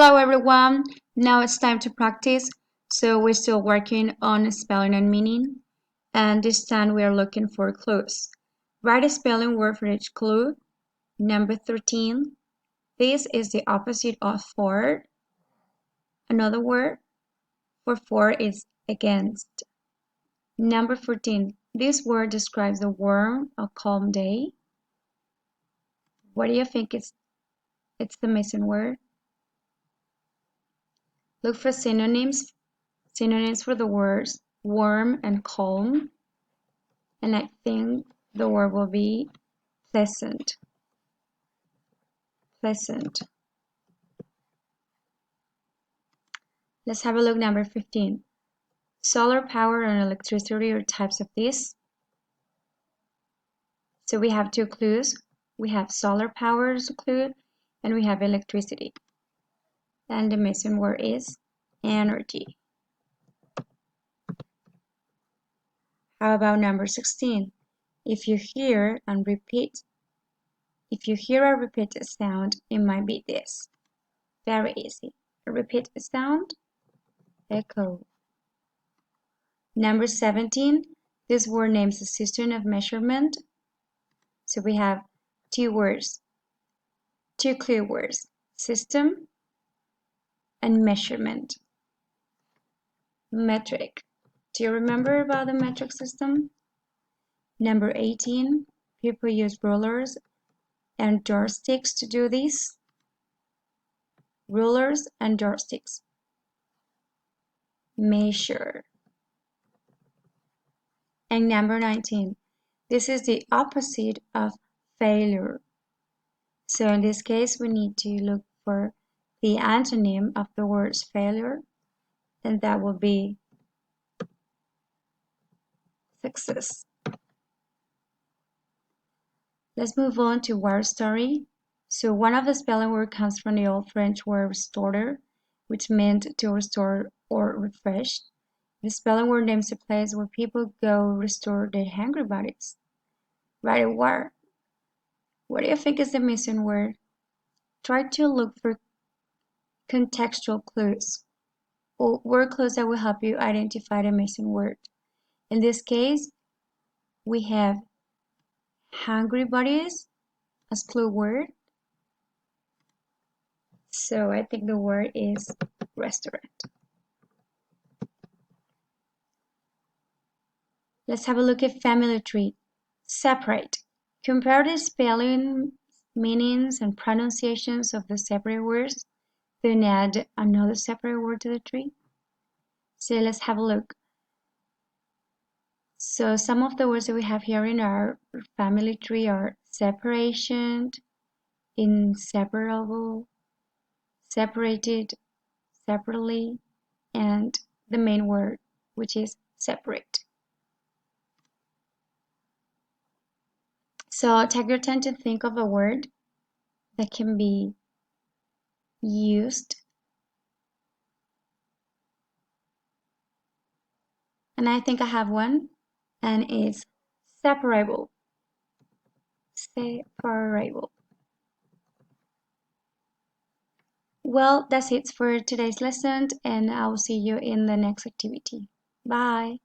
Hello everyone, now it's time to practice. So we're still working on spelling and meaning, and this time we are looking for clues. Write a spelling word for each clue. Number 13, this is the opposite of for. Another word for is against. Number 14, this word describes the warm or calm day. What do you think it's the missing word? Look for synonyms for the words warm and calm. And I think the word will be pleasant. Pleasant. Let's have a look. Number 15. Solar power and electricity are types of this. So we have two clues. We have solar power as a clue, and we have electricity. And the missing word is energy. How about number 16? If you hear a repeated sound, it might be this. Very easy. A repeated sound, echo. Number 17, this word names a system of measurement. So we have two clear words, system and measurement. Metric. Do you remember about the metric system? Number 18, people use rulers and joysticks to do this. Rulers and joysticks. Measure. And number 19, this is the opposite of failure. So in this case, we need to look for the antonym of the words failure, and that will be success. Let's move on to word story. So one of the spelling words comes from the old French word restorer, which meant to restore or refresh. The spelling word names a place where people go restore their hungry bodies. Write a word. What do you think is the missing word? Try to look for contextual clues or word clues that will help you identify the missing word. In this case, we have hungry bodies as clue word. So I think the word is restaurant. Let's have a look at family tree. Separate. Compare the spelling, meanings, and pronunciations of the separate words. Then add another separate word to the tree. So let's have a look. So some of the words that we have here in our family tree are separation, inseparable, separated, separately, and the main word, which is separate. So take your time to think of a word that can be used. And I think I have one, and it's separable. Separable. Well, that's it for today's lesson, and I'll see you in the next activity. Bye.